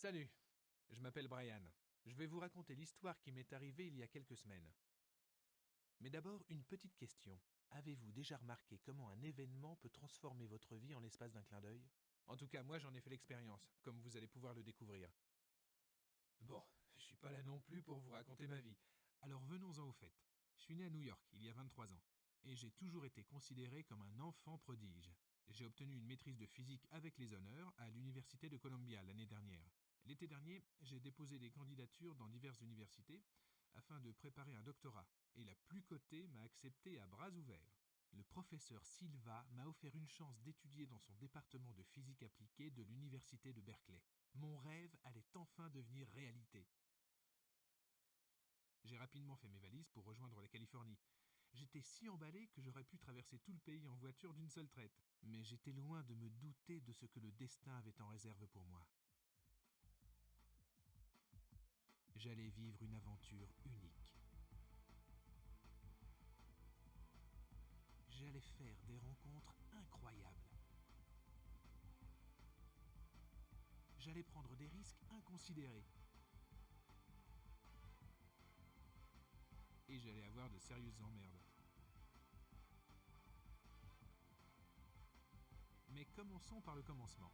Salut, je m'appelle Brian. Je vais vous raconter l'histoire qui m'est arrivée il y a quelques semaines. Mais d'abord, une petite question. Avez-vous déjà remarqué comment un événement peut transformer votre vie en l'espace d'un clin d'œil? En tout cas, moi j'en ai fait l'expérience, comme vous allez pouvoir le découvrir. Bon, je suis pas là non plus pour vous raconter ma vie. Alors venons-en au fait. Je suis né à New York il y a 23 ans, et j'ai toujours été considéré comme un enfant prodige. J'ai obtenu une maîtrise de physique avec les honneurs à l'université de Columbia l'année dernière. L'été dernier, j'ai déposé des candidatures dans diverses universités afin de préparer un doctorat, et la plus cotée m'a accepté à bras ouverts. Le professeur Silva m'a offert une chance d'étudier dans son département de physique appliquée de l'université de Berkeley. Mon rêve allait enfin devenir réalité. J'ai rapidement fait mes valises pour rejoindre la Californie. J'étais si emballé que j'aurais pu traverser tout le pays en voiture d'une seule traite. Mais j'étais loin de me douter de ce que le destin avait en réserve pour moi. J'allais vivre une aventure unique. J'allais faire des rencontres incroyables. J'allais prendre des risques inconsidérés. Et j'allais avoir de sérieuses emmerdes. Mais commençons par le commencement.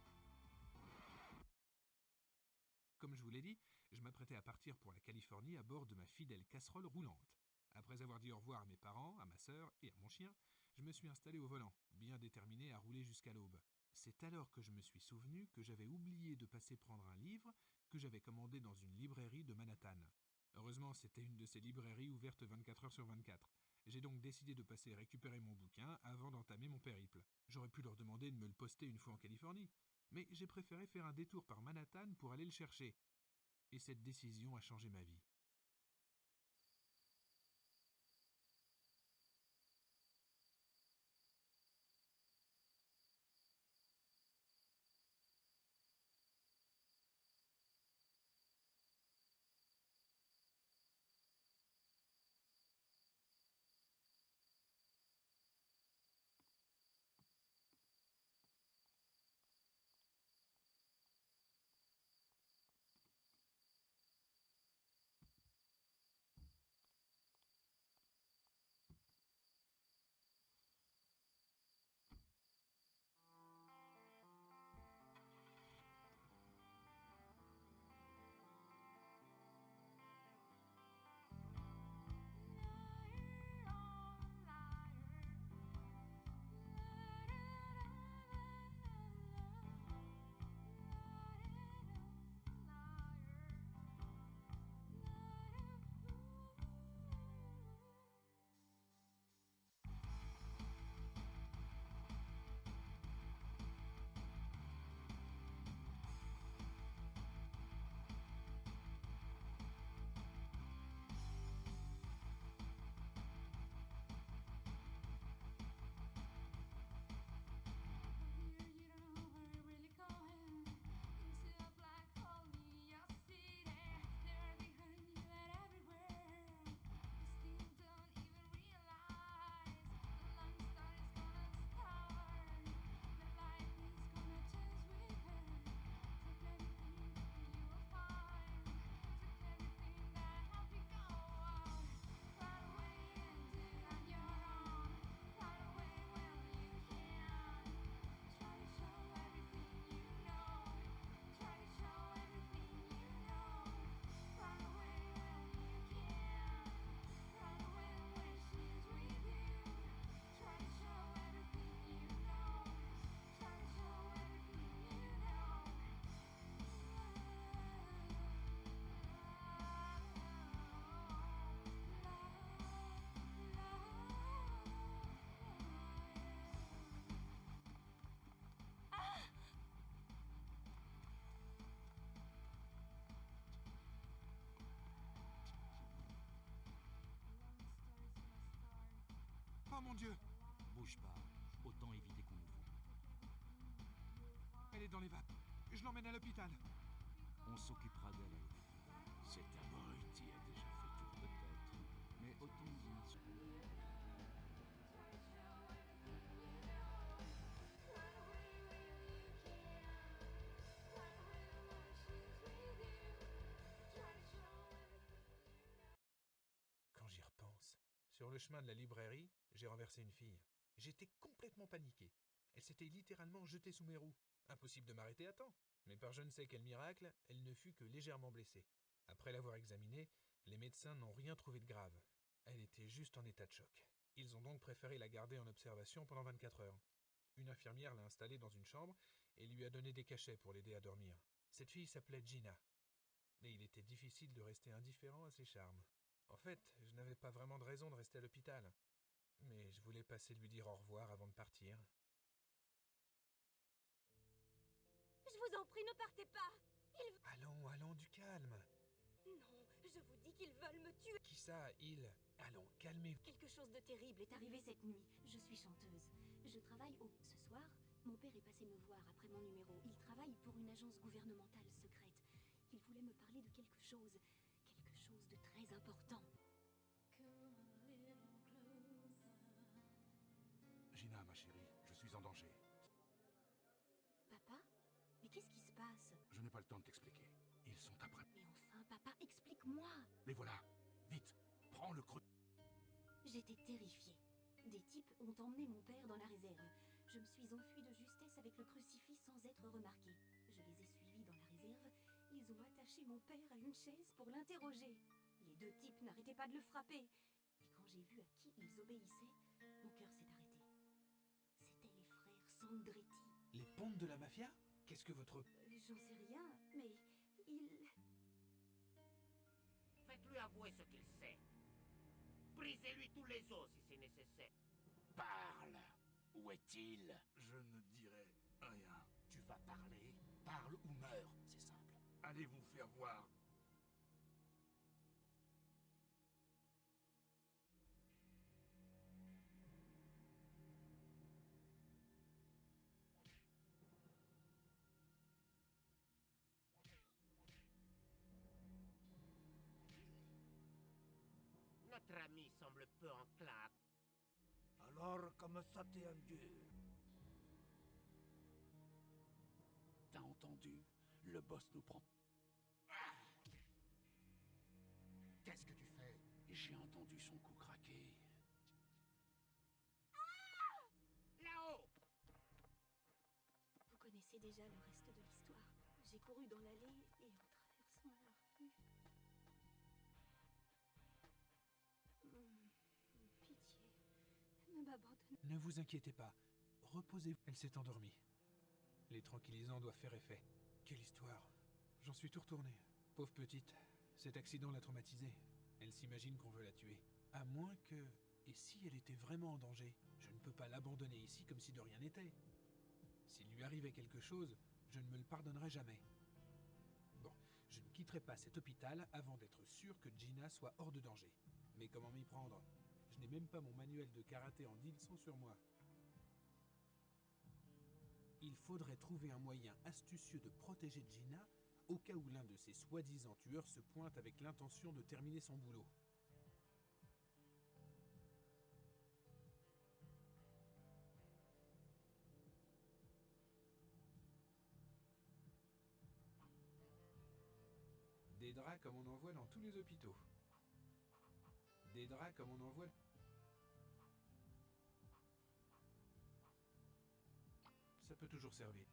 Comme je vous l'ai dit, je m'apprêtais à partir pour la Californie à bord de ma fidèle casserole roulante. Après avoir dit au revoir à mes parents, à ma sœur et à mon chien, je me suis installé au volant, bien déterminé à rouler jusqu'à l'aube. C'est alors que je me suis souvenu que j'avais oublié de passer prendre un livre que j'avais commandé dans une librairie de Manhattan. Heureusement, c'était une de ces librairies ouvertes 24 heures sur 24. J'ai donc décidé de passer récupérer mon bouquin avant d'entamer mon périple. J'aurais pu leur demander de me le poster une fois en Californie, mais j'ai préféré faire un détour par Manhattan pour aller le chercher. Et cette décision a changé ma vie. Oh mon Dieu! Bouge pas, autant éviter qu'on nous voit. Elle est dans les vapes. Je l'emmène à l'hôpital. On s'occupera d'elle à l'hôpital. Cet abruti a déjà fait tour peut-être. Mais autant nous en assurer. Sur le chemin de la librairie, j'ai renversé une fille. J'étais complètement paniqué. Elle s'était littéralement jetée sous mes roues. Impossible de m'arrêter à temps. Mais par je ne sais quel miracle, elle ne fut que légèrement blessée. Après l'avoir examinée, les médecins n'ont rien trouvé de grave. Elle était juste en état de choc. Ils ont donc préféré la garder en observation pendant 24 heures. Une infirmière l'a installée dans une chambre et lui a donné des cachets pour l'aider à dormir. Cette fille s'appelait Gina. Et il était difficile de rester indifférent à ses charmes. En fait, je n'avais pas vraiment de raison de rester à l'hôpital. Mais je voulais passer lui dire au revoir avant de partir. Je vous en prie, ne partez pas. Allons, du calme. Non, je vous dis qu'ils veulent me tuer. Qui ça, il? Allons, calmez-vous. Quelque chose de terrible est arrivé cette nuit. Je suis chanteuse. Je travaille au... Ce soir, mon père est passé me voir après mon numéro. Il travaille pour une agence gouvernementale secrète. Il voulait me parler de quelque chose de très important. Gina, ma chérie, je suis en danger. Papa? Mais qu'est-ce qui se passe? Je n'ai pas le temps de t'expliquer. Ils sont après. Mais enfin, papa, explique-moi! Les voilà. Vite, prends le creux. J'étais terrifiée. Des types ont emmené mon père dans la réserve. Je me suis enfuie de justesse avec le crucifix sans être remarquée. Je les ai suivis dans la réserve. Ils ont attaché mon père à une chaise pour l'interroger. Les deux types n'arrêtaient pas de le frapper. Et quand j'ai vu à qui ils obéissaient, mon cœur s'est arrêté. C'étaient les frères Sandretti. Les pontes de la mafia? Qu'est-ce que votre... J'en sais rien, mais ils... Faites-lui avouer ce qu'il sait. Brisez-lui tous les os si c'est nécessaire. Parle. Où est-il? Je ne dirai rien. Tu vas parler, parle ou meurs, c'est simple. Allez vous faire voir. Notre ami semble peu enclin à... Alors, comme ça t'est un dieu. T'as entendu? Le boss nous prend... Qu'est-ce que tu fais? J'ai entendu son cou craquer. Là-haut! Vous connaissez déjà le reste de l'histoire. J'ai couru dans l'allée et en traversant la rue... Pitié, ne m'abandonnez Ne vous inquiétez pas. Reposez-vous. Elle s'est endormie. Les tranquillisants doivent faire effet. Quelle histoire. J'en suis tout retourné. Pauvre petite. Cet accident l'a traumatisée. Elle s'imagine qu'on veut la tuer. À moins que... Et si elle était vraiment en danger? Je ne peux pas l'abandonner ici comme si de rien n'était. S'il lui arrivait quelque chose, je ne me le pardonnerai jamais. Bon, je ne quitterai pas cet hôpital avant d'être sûr que Gina soit hors de danger. Mais comment m'y prendre? Je n'ai même pas mon manuel de karaté en 10 leçons sur moi. Il faudrait trouver un moyen astucieux de protéger Gina au cas où l'un de ces soi-disant tueurs se pointe avec l'intention de terminer son boulot. Des draps comme on en voit dans tous les hôpitaux. Des draps comme on en voit... Ça peut toujours servir.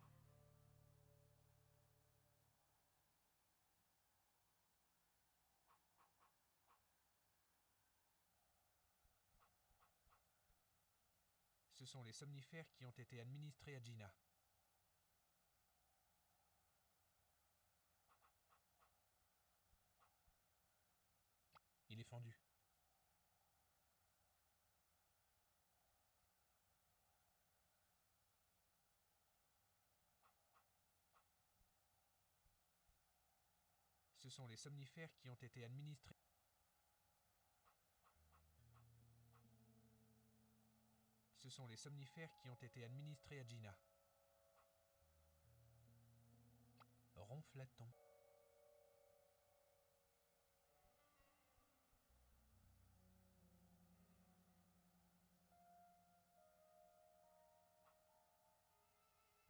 Ce sont les somnifères qui ont été administrés à Gina. Il est fendu. Ce sont les somnifères qui ont été administrés. Ce sont les somnifères qui ont été administrés à Gina. Ronfla-t-on.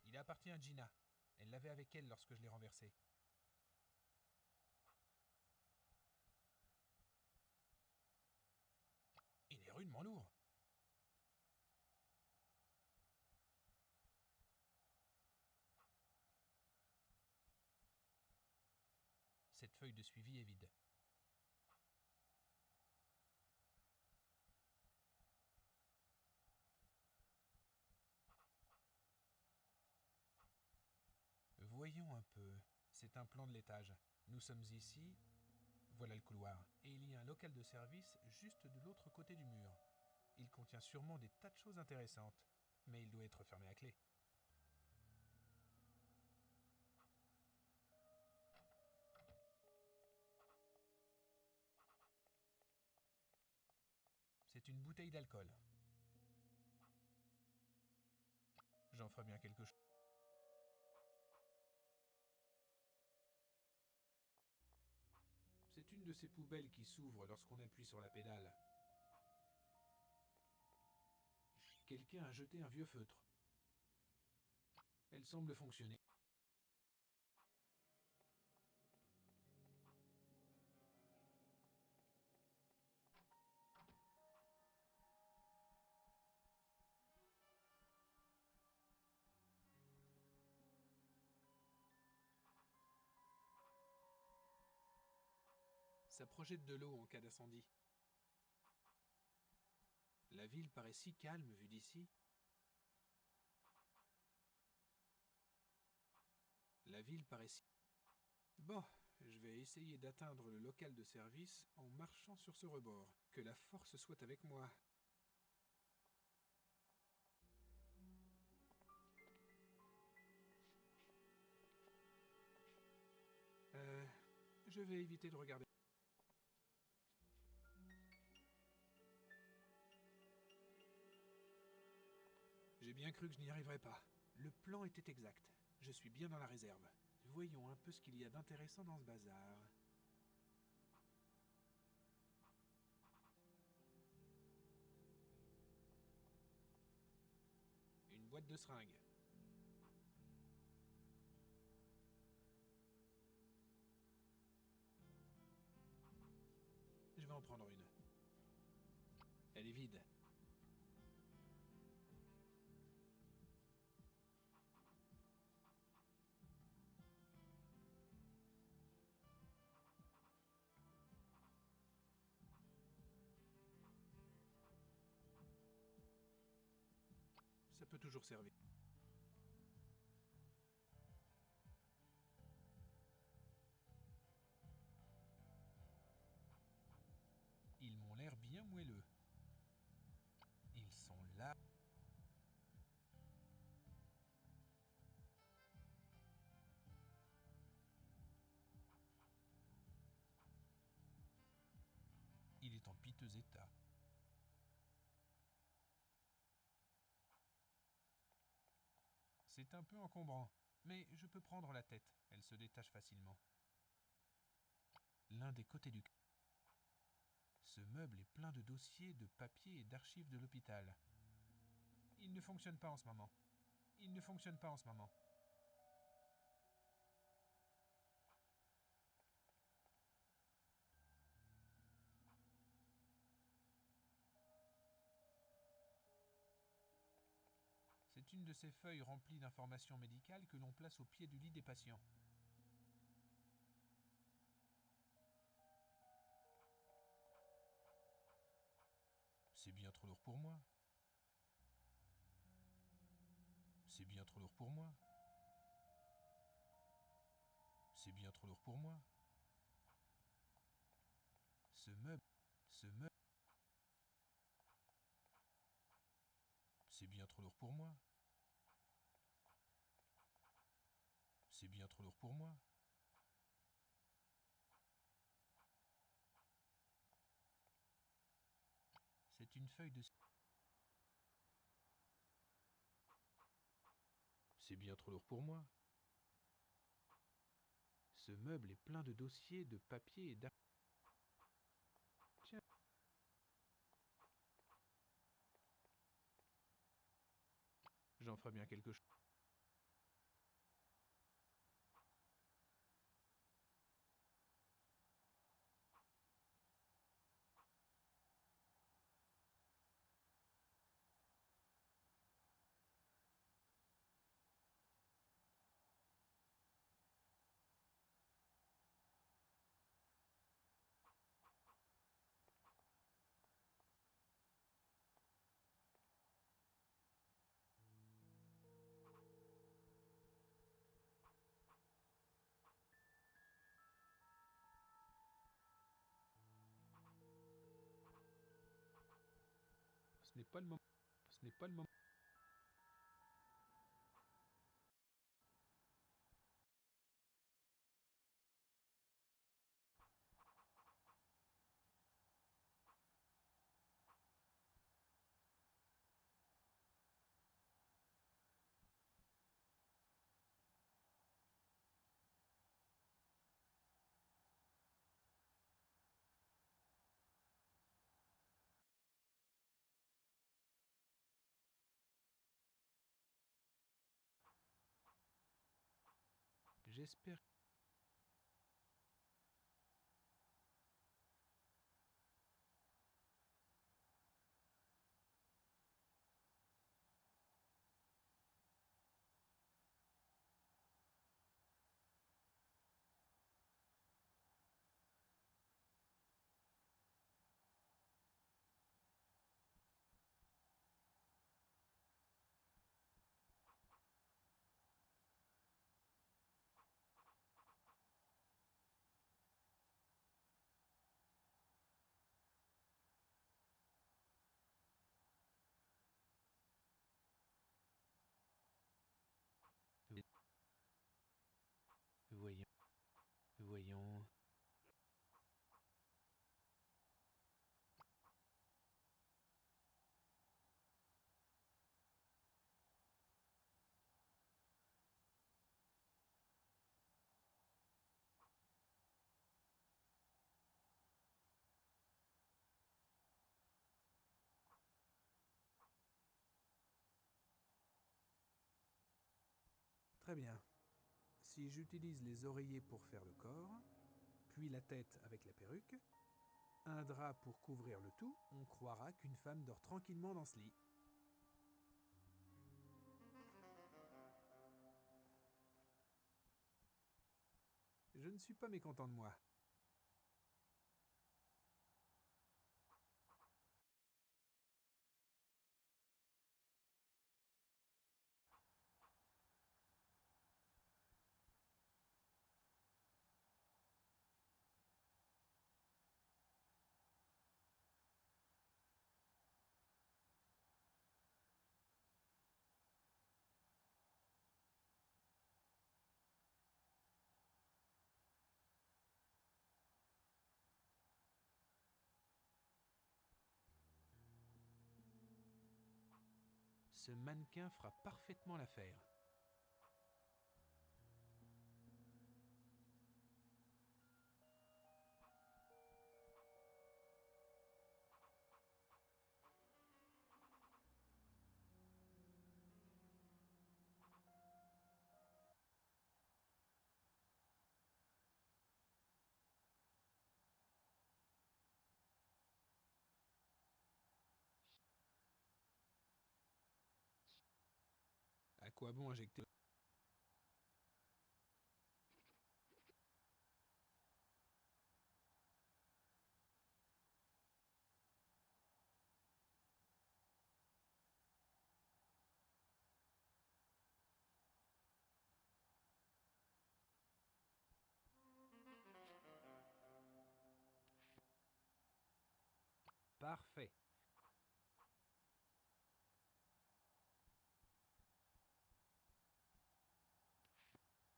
Il appartient à Gina. Elle l'avait avec elle lorsque je l'ai renversé. Il est rude. drôlement lourd. Cette feuille de suivi est vide. Voyons un peu. C'est un plan de l'étage. Nous sommes ici. Voilà le couloir. Et il y a un local de service juste de l'autre côté du mur. Il contient sûrement des tas de choses intéressantes. Mais il doit être fermé à clé. C'est une bouteille d'alcool. J'en ferai bien quelque chose. C'est une de ces poubelles qui s'ouvre lorsqu'on appuie sur la pédale. Quelqu'un a jeté un vieux feutre. Elle semble fonctionner. Ça projette de l'eau en cas d'incendie. La ville paraît si calme vue d'ici. La ville paraît si... Bon, je vais essayer d'atteindre le local de service en marchant sur ce rebord. Que la force soit avec moi. Je vais éviter de regarder. J'ai bien cru que je n'y arriverais pas. Le plan était exact. Je suis bien dans la réserve. Voyons un peu ce qu'il y a d'intéressant dans ce bazar. Une boîte de seringues. Je vais en prendre une. Elle est vide. Ça peut toujours servir. Ils m'ont l'air bien moelleux. Ils sont là. Il est en piteux état. C'est un peu encombrant, mais je peux prendre la tête. Elle se détache facilement. L'un des côtés du... Ce meuble est plein de dossiers, de papiers et d'archives de l'hôpital. Il ne fonctionne pas en ce moment. Il ne fonctionne pas en ce moment. C'est une de ces feuilles remplies d'informations médicales que l'on place au pied du lit des patients. C'est bien trop lourd pour moi. C'est bien trop lourd pour moi. C'est bien trop lourd pour moi. Ce meuble... Ce meuble... C'est bien trop lourd pour moi. C'est bien trop lourd pour moi. C'est une feuille de... C'est bien trop lourd pour moi. Ce meuble est plein de dossiers, de papiers et d'archives. Tiens. J'en ferai bien quelque chose. n'est pas le moment. Ce n'est pas le moment. J'espère. Voyons. Voyons. Très bien. Si j'utilise les oreillers pour faire le corps, puis la tête avec la perruque, un drap pour couvrir le tout, on croira qu'une femme dort tranquillement dans ce lit. Je ne suis pas mécontent de moi. Ce mannequin fera parfaitement l'affaire. À quoi bon injecter? Parfait.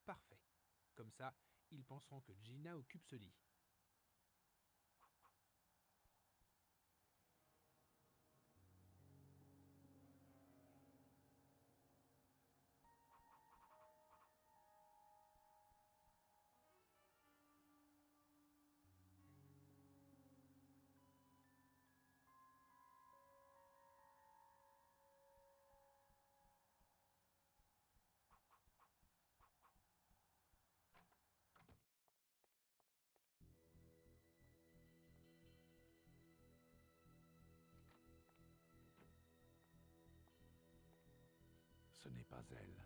Parfait. Comme ça, ils penseront que Gina occupe ce lit. Ce n'est pas elle.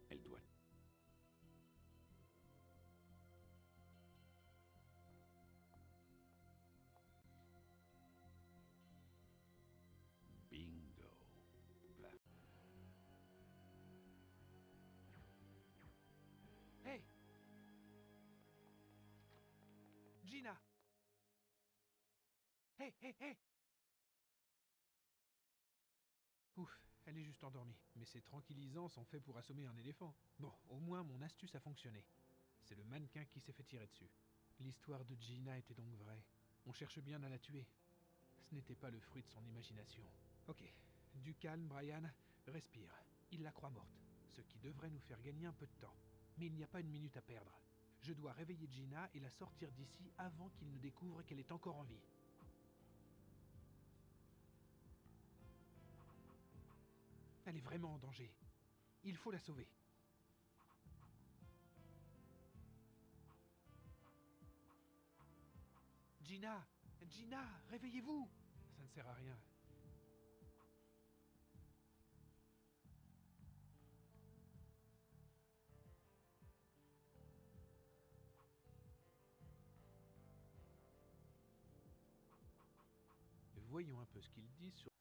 Elle doit... Bingo. Hey! Gina! Hey, hey, hey! Elle est juste endormie, mais ces tranquillisants sont faits pour assommer un éléphant. Bon, au moins mon astuce a fonctionné. C'est le mannequin qui s'est fait tirer dessus. L'histoire de Gina était donc vraie. On cherche bien à la tuer. Ce n'était pas le fruit de son imagination. Ok, du calme, Brian. Respire. Il la croit morte, ce qui devrait nous faire gagner un peu de temps. Mais il n'y a pas une minute à perdre. Je dois réveiller Gina et la sortir d'ici avant qu'il ne découvre qu'elle est encore en vie. Elle est vraiment en danger. Il faut la sauver. Gina! Gina! Réveillez-vous! Ça ne sert à rien. Voyons un peu ce qu'ils disent sur...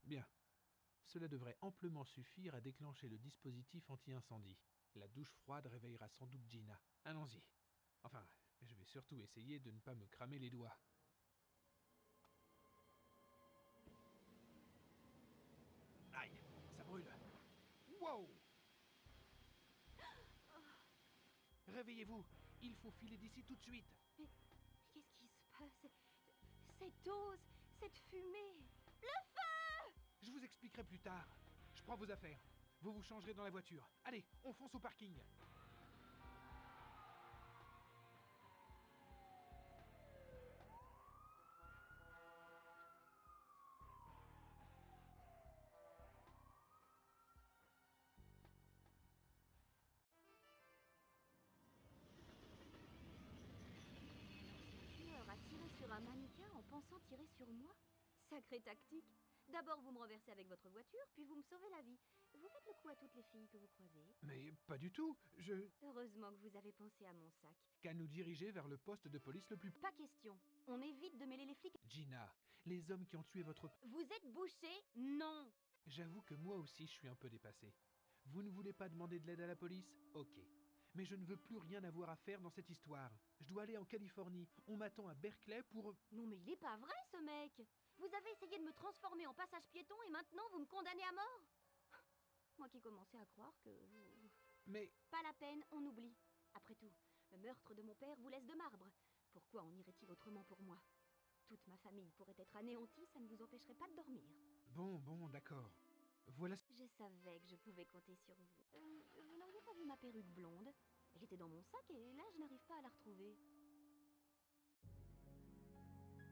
Bien. Cela devrait amplement suffire à déclencher le dispositif anti-incendie. La douche froide réveillera sans doute Gina. Allons-y. Enfin, je vais surtout essayer de ne pas me cramer les doigts. Aïe, ça brûle. Wow! Réveillez-vous! Il faut filer d'ici tout de suite! Mais qu'est-ce qui se passe? Cette ose, cette fumée. Je vous expliquerai plus tard. Je prends vos affaires. Vous vous changerez dans la voiture. Allez, on fonce au parking. Ce tueur a tiré sur un mannequin en pensant tirer sur moi? Sacrée tactique. D'abord vous me renversez avec votre voiture, puis vous me sauvez la vie. Vous faites le coup à toutes les filles que vous croisez. Mais pas du tout. Heureusement que vous avez pensé à mon sac. Qu'à nous diriger vers le poste de police le plus... Pas question. On évite de mêler les flics. Gina, les hommes qui ont tué votre... Vous êtes bouché? Non. J'avoue que moi aussi je suis un peu dépassé. Vous ne voulez pas demander de l'aide à la police? Ok. Mais je ne veux plus rien avoir à faire dans cette histoire. Je dois aller en Californie. On m'attend à Berkeley pour... Non mais il est pas vrai ce mec. Vous avez essayé de me transformer en passage piéton et maintenant vous me condamnez à mort? Moi qui commençais à croire que vous... Mais... Pas la peine, on oublie. Après tout, le meurtre de mon père vous laisse de marbre. Pourquoi en irait-il autrement pour moi? Toute ma famille pourrait être anéantie, ça ne vous empêcherait pas de dormir. Bon, d'accord. Voilà... Je savais que je pouvais compter sur vous. Vous n'auriez pas vu ma perruque blonde? Elle était dans mon sac et là je n'arrive pas à la retrouver.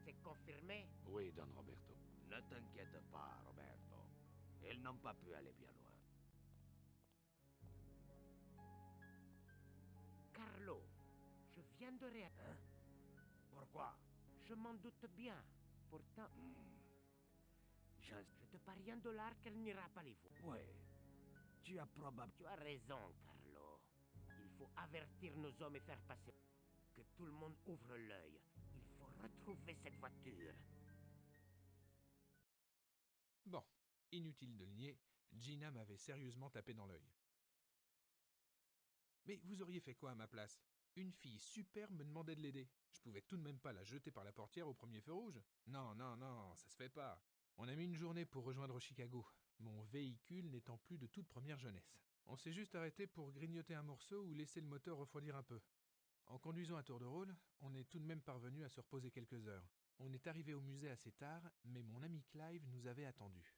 C'est confirmé? Oui, Don Roberto. Ne t'inquiète pas, Roberto. Ils n'ont pas pu aller bien loin. Carlo, je viens de Hein? Pourquoi? Je m'en doute bien. Pourtant, je te parie $1 qu'elle n'ira pas les voir. Oui. Tu as probablement... Tu as raison, Carlo. Il faut avertir nos hommes et faire passer que tout le monde ouvre l'œil. Il faut retrouver cette voiture. Bon, inutile de le nier, Gina m'avait sérieusement tapé dans l'œil. Mais vous auriez fait quoi à ma place? Une fille superbe me demandait de l'aider. Je pouvais tout de même pas la jeter par la portière au premier feu rouge. Non, ça se fait pas. On a mis une journée pour rejoindre Chicago, mon véhicule n'étant plus de toute première jeunesse. On s'est juste arrêté pour grignoter un morceau ou laisser le moteur refroidir un peu. En conduisant à tour de rôle, on est tout de même parvenu à se reposer quelques heures. On est arrivé au musée assez tard, mais mon ami Clive nous avait attendus.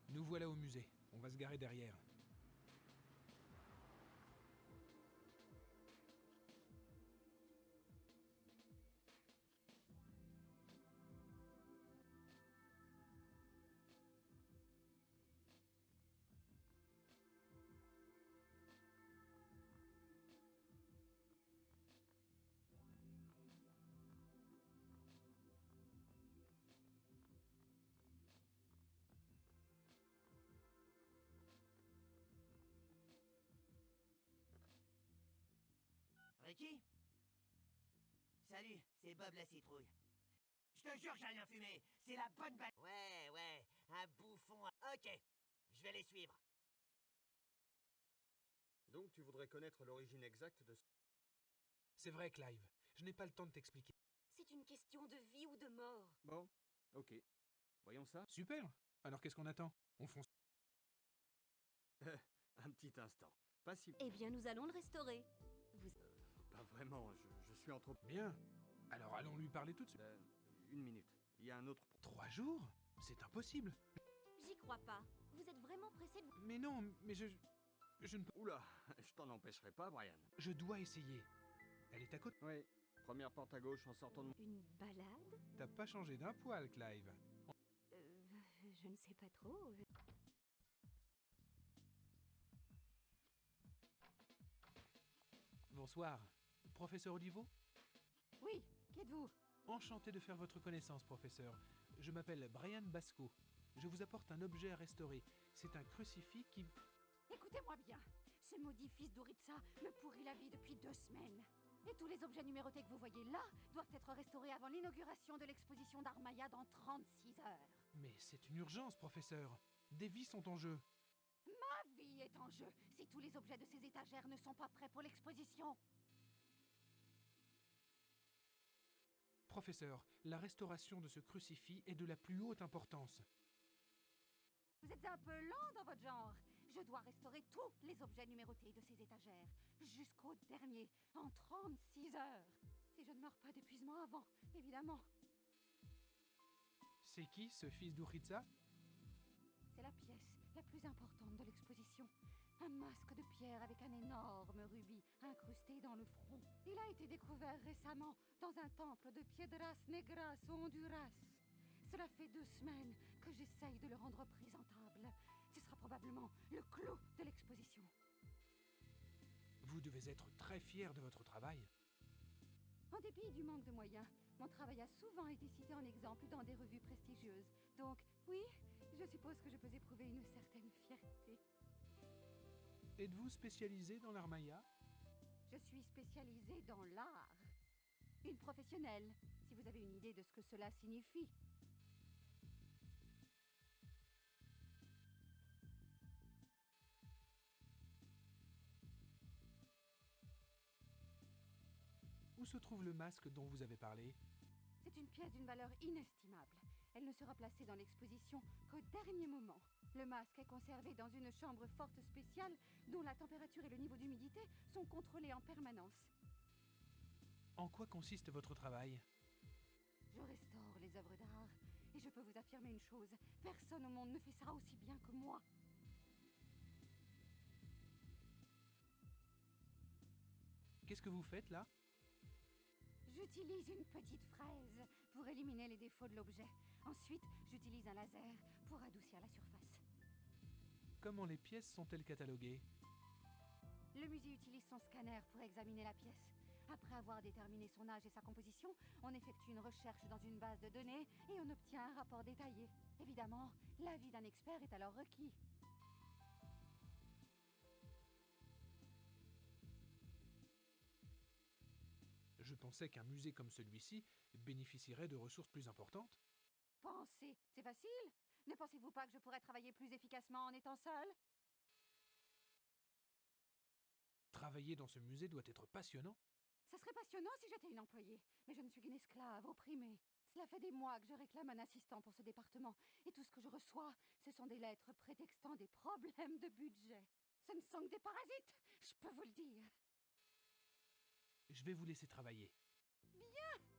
Nous voilà au musée. On va se garer derrière. Ricky? Salut, c'est Bob la citrouille. Je te jure que j'ai rien fumé. C'est la bonne balle. Ouais, un bouffon. Ok, je vais les suivre. Donc tu voudrais connaître l'origine exacte de ce... C'est vrai, Clive. Je n'ai pas le temps de t'expliquer. C'est une question de vie ou de mort. Bon, ok. Voyons ça. Super. Alors qu'est-ce qu'on attend? On fonce. Un petit instant. Pas si... Eh bien, nous allons le restaurer. Pas vraiment, je suis en trop... Bien. Alors allons lui parler tout de suite. Une minute. Il y a un autre... 3 jours? C'est impossible. J'y crois pas. Vous êtes vraiment pressé de... Mais non, mais je ne peux... Oula, je t'en empêcherai pas, Brian. Je dois essayer. Elle est à côté. Oui. Première porte à gauche en sortant de... Une balade? T'as pas changé d'un poil, Clive. Je ne sais pas trop. Bonsoir. Professeur Olivo? Oui, qui êtes-vous? Enchanté de faire votre connaissance, professeur. Je m'appelle Brian Basco. Je vous apporte un objet à restaurer. C'est un crucifix qui... Écoutez-moi bien. Ce maudit fils d'Uritsa me pourrit la vie depuis 2 semaines. Et tous les objets numérotés que vous voyez là doivent être restaurés avant l'inauguration de l'exposition d'Armaya dans 36 heures. Mais c'est une urgence, professeur. Des vies sont en jeu. Ma vie est en jeu si tous les objets de ces étagères ne sont pas prêts pour l'exposition. Professeur, la restauration de ce crucifix est de la plus haute importance. Vous êtes un peu lent dans votre genre. Je dois restaurer tous les objets numérotés de ces étagères, jusqu'au dernier, en 36 heures. Si je ne meurs pas d'épuisement avant, évidemment. C'est qui, ce fils d'Uritsa? C'est la pièce la plus importante de l'exposition. Un masque de pierre avec un énorme rubis incrusté dans le front. Il a été découvert récemment dans un temple de Piedras Negras au Honduras. Cela fait 2 semaines que j'essaye de le rendre présentable. Ce sera probablement le clou de l'exposition. Vous devez être très fier de votre travail. En dépit du manque de moyens, mon travail a souvent été cité en exemple dans des revues prestigieuses. Donc, oui, je suppose que je peux éprouver une certaine fierté. Êtes-vous spécialisé dans l'Armaya? Je suis spécialisée dans l'art. Une professionnelle, si vous avez une idée de ce que cela signifie. Où se trouve le masque dont vous avez parlé? C'est une pièce d'une valeur inestimable. Elle ne sera placée dans l'exposition qu'au dernier moment. Le masque est conservé dans une chambre forte spéciale dont la température et le niveau d'humidité sont contrôlés en permanence. En quoi consiste votre travail? Je restaure les œuvres d'art et je peux vous affirmer une chose, personne au monde ne fait ça aussi bien que moi. Qu'est-ce que vous faites là? J'utilise une petite fraise pour éliminer les défauts de l'objet. Ensuite, j'utilise un laser pour adoucir la surface. Comment les pièces sont-elles cataloguées? Le musée utilise son scanner pour examiner la pièce. Après avoir déterminé son âge et sa composition, on effectue une recherche dans une base de données et on obtient un rapport détaillé. Évidemment, l'avis d'un expert est alors requis. Je pensais qu'un musée comme celui-ci bénéficierait de ressources plus importantes. Pensez, c'est facile. Ne pensez-vous pas que je pourrais travailler plus efficacement en étant seule? Travailler dans ce musée doit être passionnant. Ça serait passionnant si j'étais une employée, mais je ne suis qu'une esclave opprimée. Cela fait des mois que je réclame un assistant pour ce département, et tout ce que je reçois, ce sont des lettres prétextant des problèmes de budget. Ce ne sont que des parasites, je peux vous le dire. Je vais vous laisser travailler. Bien!